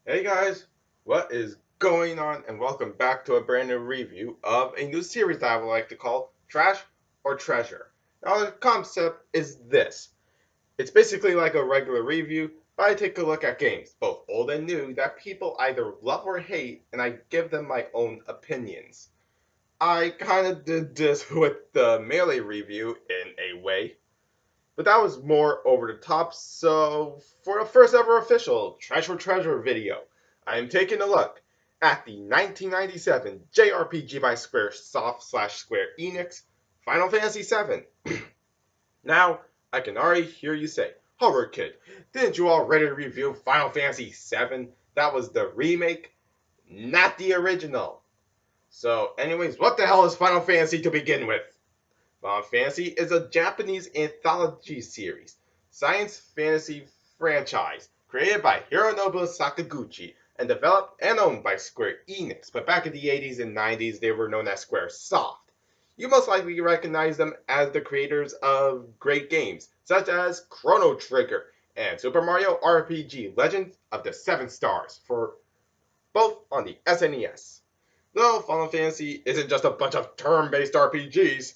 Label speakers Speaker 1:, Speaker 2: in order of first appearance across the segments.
Speaker 1: Hey guys, what is going on? And welcome back to a brand new review of a new series that I would like to call Trash or Treasure. Now, the concept is this it's basically like a regular review, but I take a look at games, both old and new, that people either love or hate, and I give them my own opinions. I kind of did this with the Melee review in a way, but that was more over the top. So, for the first ever official Treasure video, I am taking a look at the 1997 JRPG by Square Enix, Final Fantasy VII. Now, I can already hear you say, Howard Kid, didn't you already review Final Fantasy VII? That was the remake, not the original. So, anyways, what the hell is Final Fantasy to begin with? Final Fantasy is a Japanese anthology series, science fantasy franchise created by Hironobu Sakaguchi and developed and owned by Square Enix, but back in the 80s and 90s they were known as Square Soft. You most likely recognize them as the creators of great games such as Chrono Trigger and Super Mario RPG Legends of the Seven Stars for both on the SNES. Though Final Fantasy isn't just a bunch of turn-based RPGs,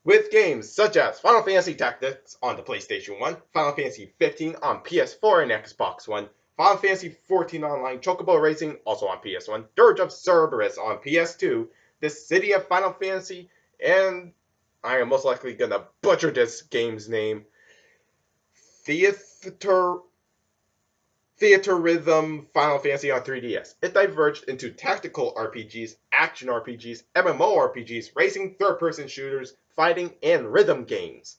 Speaker 1: with games such as Final Fantasy Tactics on the PlayStation 1, Final Fantasy XV on PS4 and Xbox One, Final Fantasy XIV Online Chocobo Racing also on PS1, Dirge of Cerberus on PS2, The City of Final Fantasy, and I am most likely gonna butcher this game's name, Theater Theater Rhythm Final Fantasy on 3DS. It diverged into tactical RPGs, action RPGs, MMORPGs, racing, third-person shooters, fighting, and rhythm games.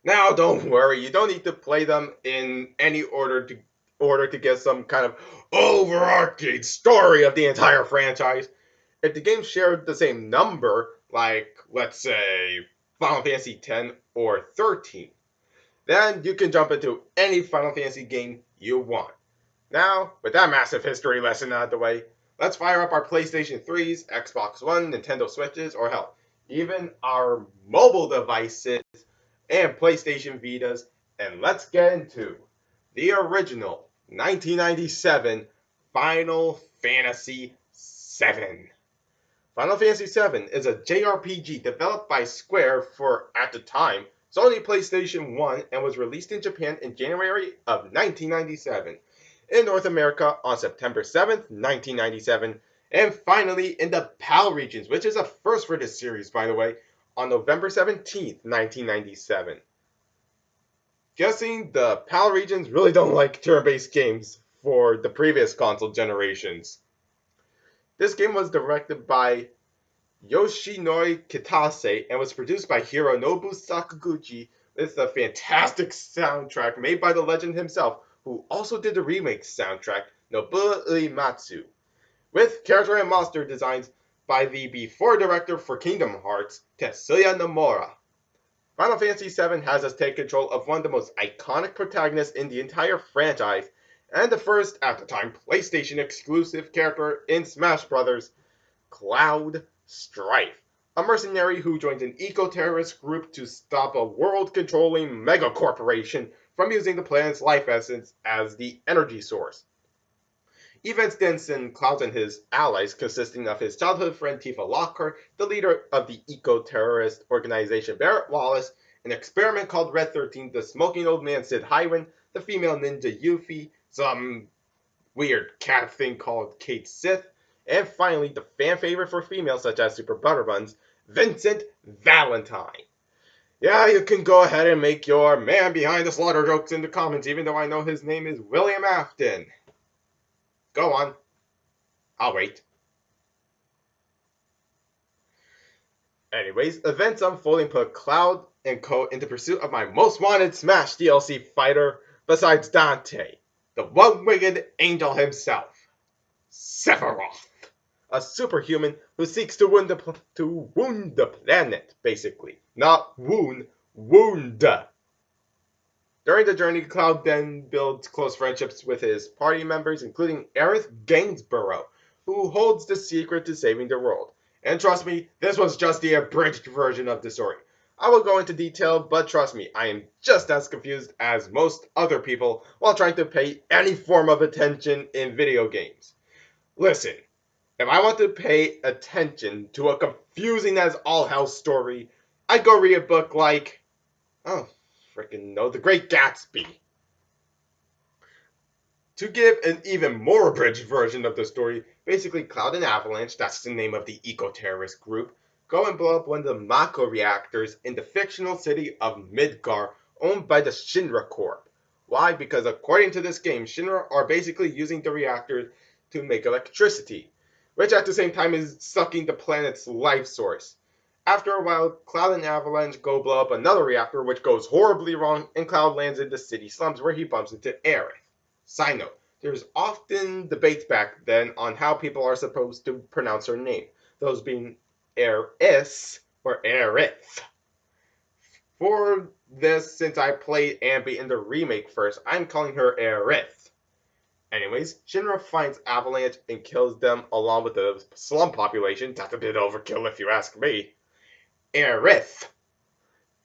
Speaker 1: Now, don't worry, you don't need to play them in any order to get some kind of overarching story of the entire franchise. If the game shared the same number, like let's say Final Fantasy X or 13, then you can jump into any Final Fantasy game you want. Now, with that massive history lesson out of the way, let's fire up our PlayStation 3s, Xbox One, Nintendo Switches, or hell, even our mobile devices and PlayStation Vitas, and let's get into the original 1997 Final Fantasy VII. Final Fantasy VII is a JRPG developed by Square for, at the time, Sony PlayStation 1 and was released in Japan in January of 1997, in North America on September 7th, 1997, and finally in the PAL regions, which is a first for this series, by the way, on November 17th, 1997. Guessing the PAL regions really don't like turn-based games for the previous console generations. This game was directed by Yoshinori Kitase and was produced by Hironobu Sakaguchi with a fantastic soundtrack made by the legend himself, who also did the remake soundtrack, Nobuo Uematsu, with character and monster designs by the before director for Kingdom Hearts, Tetsuya Nomura. Final Fantasy VII has us take control of one of the most iconic protagonists in the entire franchise, and the first, at the time, PlayStation exclusive character in Smash Bros., Cloud Strife, a mercenary who joins an eco-terrorist group to stop a world-controlling megacorporation from using the planet's life essence as the energy source. Events then send Cloud and his allies, consisting of his childhood friend Tifa Lockhart, the leader of the eco-terrorist organization Barrett Wallace, an experiment called Red 13, the smoking old man Sid Hywen, the female ninja Yuffie, some weird cat thing called Kate Sith, and finally the fan favorite for females such as Super Butterbuns, Vincent Valentine. Yeah, you can go ahead and make your man behind the slaughter jokes in the comments, even though I know his name is William Afton. Go on. I'll wait. Anyways, events unfolding put Cloud and Co. into pursuit of my most wanted Smash DLC fighter besides Dante, the one-winged angel himself, Sephiroth, a superhuman who seeks to wound the planet, basically. Not wound. During the journey, Cloud then builds close friendships with his party members, including Aerith Gainsborough, who holds the secret to saving the world. And trust me, this was just the abridged version of the story. I will go into detail, but trust me, I am just as confused as most other people while trying to pay any form of attention in video games. Listen, if I want to pay attention to a confusing as all hell story, I'd go read a book like, oh, freaking no, The Great Gatsby. To give an even more abridged version of the story, basically Cloud and Avalanche, that's the name of the eco-terrorist group, go and blow up one of the Mako reactors in the fictional city of Midgar, owned by the Shinra Corp. Why? Because according to this game, Shinra are basically using the reactors to make electricity, which at the same time is sucking the planet's life source. After a while, Cloud and Avalanche go blow up another reactor, which goes horribly wrong, and Cloud lands in the city slums where he bumps into Aerith. Side note, there's often debates back then on how people are supposed to pronounce her name, those being Eris or Aerith. For this, since I played Ambi in the remake first, I'm calling her Aerith. Anyways, Shinra finds Avalanche and kills them along with the slum population. That's a bit overkill if you ask me. Aerith,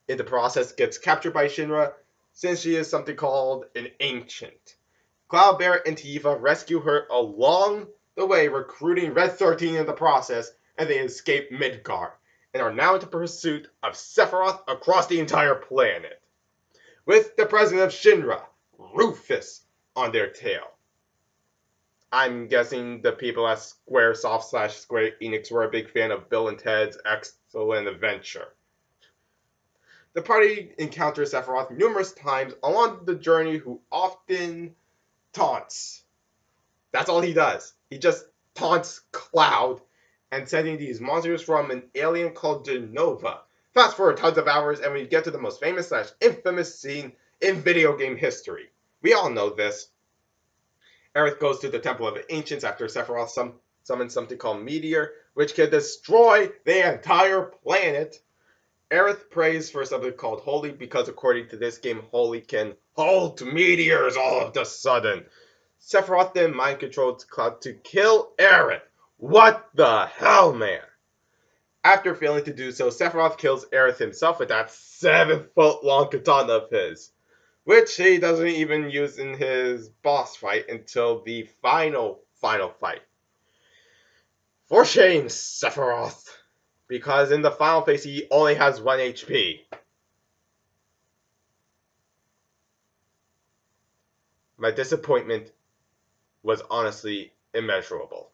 Speaker 1: in the process, gets captured by Shinra since she is something called an ancient. Cloudbear and Tifa rescue her along the way, recruiting Red 13 in the process, and they escape Midgar, and are now in the pursuit of Sephiroth across the entire planet, with the president of Shinra, Rufus, on their tail. I'm guessing the people at Squaresoft / Square Enix were a big fan of Bill and Ted's Excellent Adventure. The party encounters Sephiroth numerous times along the journey, who often taunts. That's all he does. He just taunts Cloud and sending these monsters from an alien called Genova. Fast forward tons of hours and we get to the most famous / infamous scene in video game history. We all know this. Aerith goes to the Temple of the Ancients after Sephiroth summons something called Meteor, which can destroy the entire planet. Aerith prays for something called Holy because according to this game, Holy can hold meteors all of the sudden. Sephiroth then mind controls Cloud to kill Aerith. What the hell, man? After failing to do so, Sephiroth kills Aerith himself with that 7-foot long katana of his, which he doesn't even use in his boss fight until the final fight. For shame, Sephiroth, because in the final phase he only has 1 HP. My disappointment was honestly immeasurable.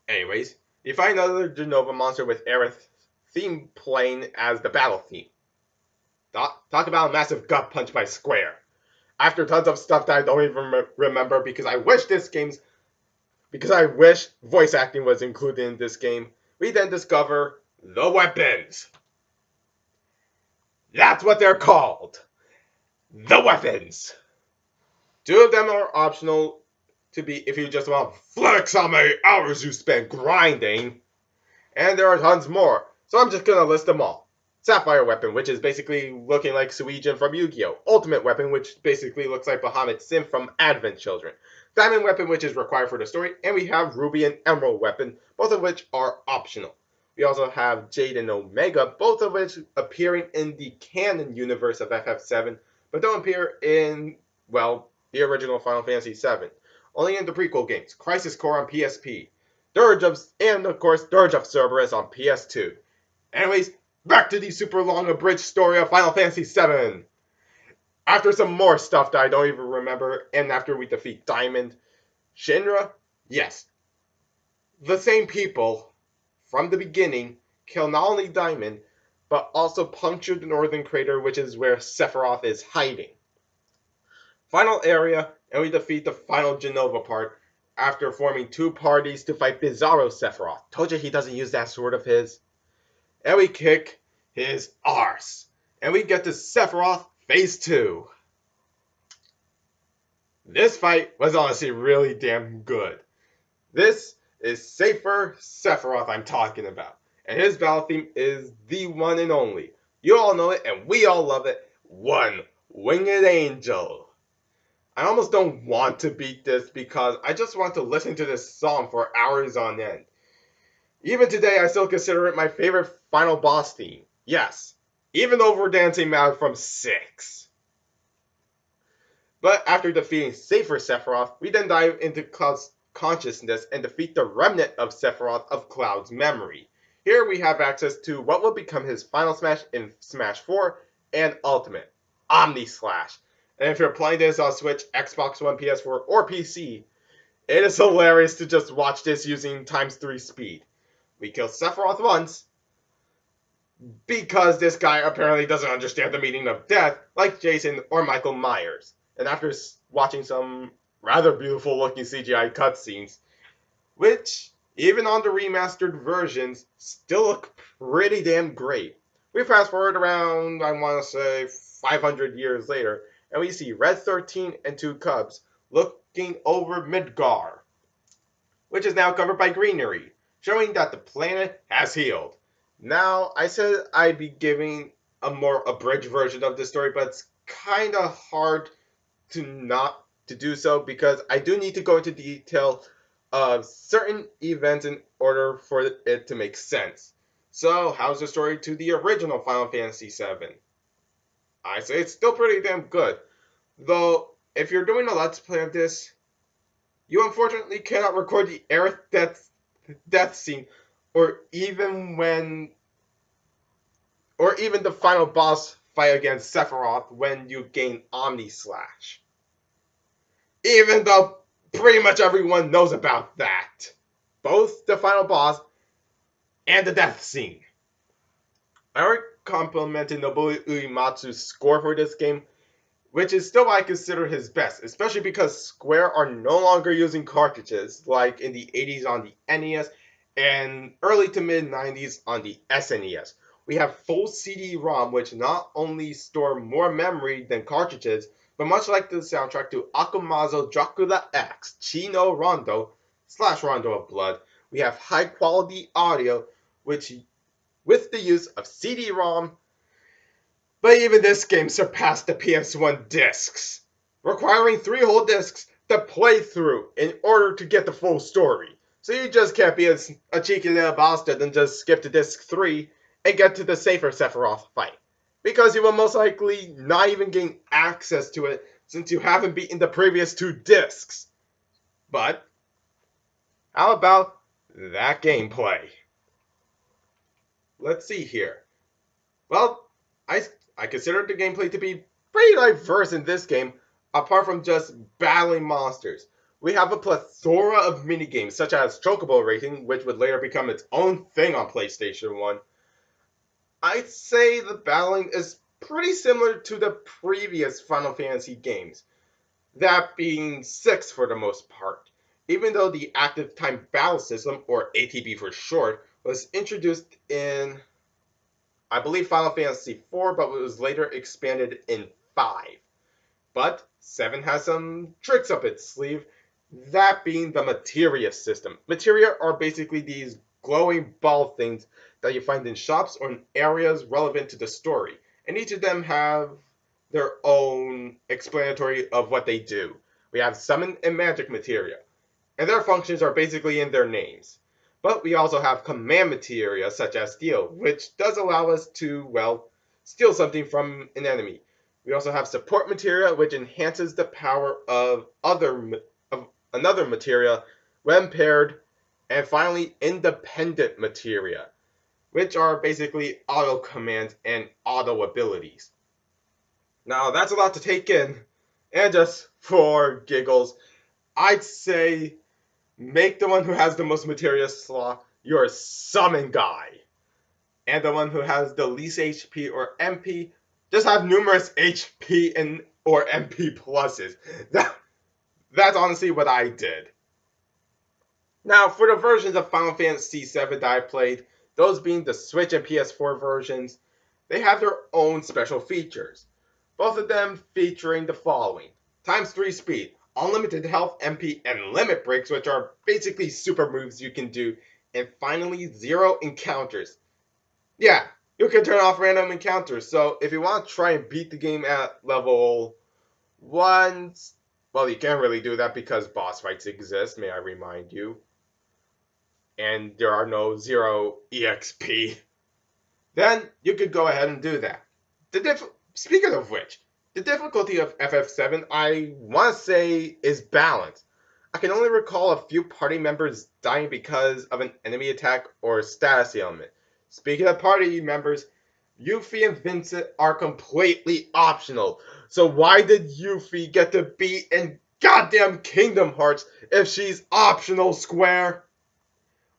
Speaker 1: Anyways, you find another Genova monster with Aerith's theme playing as the battle theme. Talk about a massive gut punch by Square. After tons of stuff that I don't even remember because I wish voice acting was included in this game, we then discover the weapons. That's what they're called. The weapons. 2 of them are optional to be if you just want to flex how many hours you spend grinding. And there are tons more, so I'm just going to list them all. Sapphire Weapon, which is basically looking like Suijin from Yu-Gi-Oh! Ultimate Weapon, which basically looks like Bahamut Sim from Advent Children. Diamond Weapon, which is required for the story. And we have Ruby and Emerald Weapon, both of which are optional. We also have Jade and Omega, both of which appearing in the canon universe of FF7, but don't appear in, well, the original Final Fantasy VII. Only in the prequel games, Crisis Core on PSP, and of course Dirge of Cerberus on PS2. Anyways, back to the super long abridged story of Final Fantasy VII. After some more stuff that I don't even remember, and after we defeat Diamond, Shinra, yes, the same people from the beginning kill not only Diamond, but also puncture the northern crater, which is where Sephiroth is hiding. Final area, and we defeat the final Genova part after forming 2 parties to fight Bizarro Sephiroth. Told you he doesn't use that sword of his. And we kick his arse. And we get to Sephiroth Phase 2. This fight was honestly really damn good. This is Safer Sephiroth I'm talking about. And his battle theme is the one and only. You all know it and we all love it. One Winged Angel. I almost don't want to beat this because I just want to listen to this song for hours on end. Even today, I still consider it my favorite final boss theme. Yes, even over Dancing Man from 6. But after defeating Safer Sephiroth, we then dive into Cloud's consciousness and defeat the remnant of Sephiroth of Cloud's memory. Here we have access to what will become his final smash in Smash 4 and Ultimate, Omni Slash. And if you're playing this on Switch, Xbox One, PS4, or PC, it is hilarious to just watch this using ×3 speed. We kill Sephiroth once, because this guy apparently doesn't understand the meaning of death, like Jason or Michael Myers. And after watching some rather beautiful looking CGI cutscenes, which, even on the remastered versions, still look pretty damn great. We fast forward around, I want to say, 500 years later, and we see Red 13 and 2 Cubs looking over Midgar, which is now covered by greenery, showing that the planet has healed. Now, I said I'd be giving a more abridged version of this story, but it's kind of hard to not to do so because I do need to go into detail of certain events in order for it to make sense. So, how's the story to the original Final Fantasy VII? I say it's still pretty damn good. Though, if you're doing a Let's Play of this, you unfortunately cannot record the Aerith death scene or even the final boss fight against Sephiroth when you gain Omni Slash. Even though pretty much everyone knows about that. Both the final boss and the death scene. I already complimented Nobuo Uematsu's score for this game, which is still what I consider his best, especially because Square are no longer using cartridges like in the 80s on the NES and early to mid 90s on the SNES. We have full CD-ROM, which not only store more memory than cartridges, but much like the soundtrack to Akumazo Dracula X, Chino Rondo / Rondo of Blood, we have high quality audio, which with the use of CD-ROM, but even this game surpassed the PS1 discs, requiring 3 whole discs to play through in order to get the full story. So you just can't be a cheeky little bastard and just skip to disc 3 and get to the safer Sephiroth fight, because you will most likely not even gain access to it since you haven't beaten the previous 2 discs. But how about that gameplay? Let's see here. Well, I consider the gameplay to be pretty diverse in this game, apart from just battling monsters. We have a plethora of minigames, such as Chocobo Racing, which would later become its own thing on PlayStation 1. I'd say the battling is pretty similar to the previous Final Fantasy games, that being 6 for the most part, even though the Active Time Battle System, or ATB for short, was introduced in, I believe, Final Fantasy IV, but it was later expanded in 5. But 7 has some tricks up its sleeve, that being the materia system. Materia are basically these glowing ball things that you find in shops or in areas relevant to the story, and each of them have their own explanatory of what they do. We have summon and magic materia, and their functions are basically in their names. But we also have command materia such as steal, which does allow us to, well, steal something from an enemy. We also have support materia, which enhances the power of another materia when paired. And finally, independent materia, which are basically auto commands and auto abilities. Now, that's a lot to take in, and just for giggles, I'd say make the one who has the most materia slot your summon guy. And the one who has the least HP or MP, just have numerous HP and or MP pluses. That's honestly what I did. Now, for the versions of Final Fantasy VII that I played, those being the Switch and PS4 versions, they have their own special features. Both of them featuring the following: ×3 speed, unlimited health, MP, and limit breaks, which are basically super moves you can do, and finally 0 encounters. Yeah, you can turn off random encounters, so if you want to try and beat the game at level 1, well, you can't really do that because boss fights exist, may I remind you. And there are no 0 EXP. then you could go ahead and do that. Speaking of which, the difficulty of FF7, I want to say, is balanced. I can only recall a few party members dying because of an enemy attack or status ailment. Speaking of party members, Yuffie and Vincent are completely optional. So why did Yuffie get to be in goddamn Kingdom Hearts if she's optional, Square?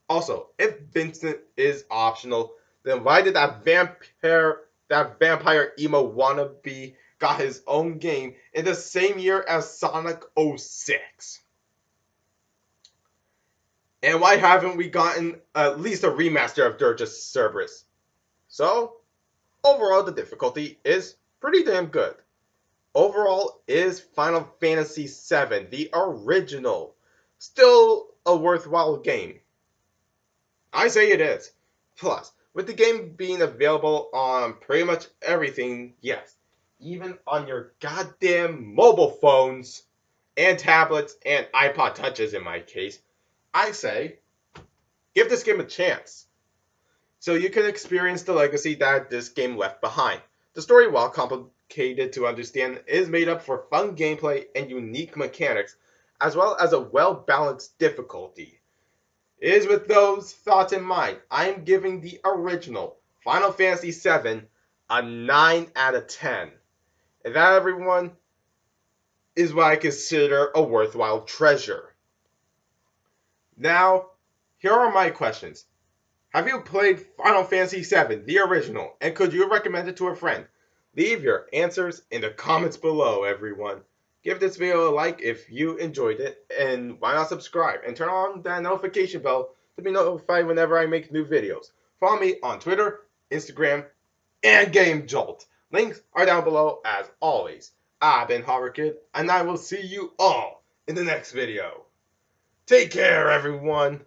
Speaker 1: Also, if Vincent is optional, then why did that vampire emo wannabe got his own game in the same year as Sonic 06? And why haven't we gotten at least a remaster of Dirge's Cerberus? So, overall, the difficulty is pretty damn good. Overall, is Final Fantasy VII, the original, still a worthwhile game? I say it is. Plus, with the game being available on pretty much everything, yes, even on your goddamn mobile phones and tablets and iPod touches in my case, I say give this game a chance so you can experience the legacy that this game left behind. The story, while complicated to understand, is made up for fun gameplay and unique mechanics, as well as a well-balanced difficulty. It is with those thoughts in mind, I am giving the original Final Fantasy VII a 9 out of 10. And that, everyone, is what I consider a worthwhile treasure. Now, here are my questions. Have you played Final Fantasy VII, the original, and could you recommend it to a friend? Leave your answers in the comments below, everyone. Give this video a like if you enjoyed it, and why not subscribe and turn on that notification bell to be notified whenever I make new videos. Follow me on Twitter, Instagram, and GameJolt. Links are down below as always. I've been HorrorKid, and I will see you all in the next video. Take care, everyone.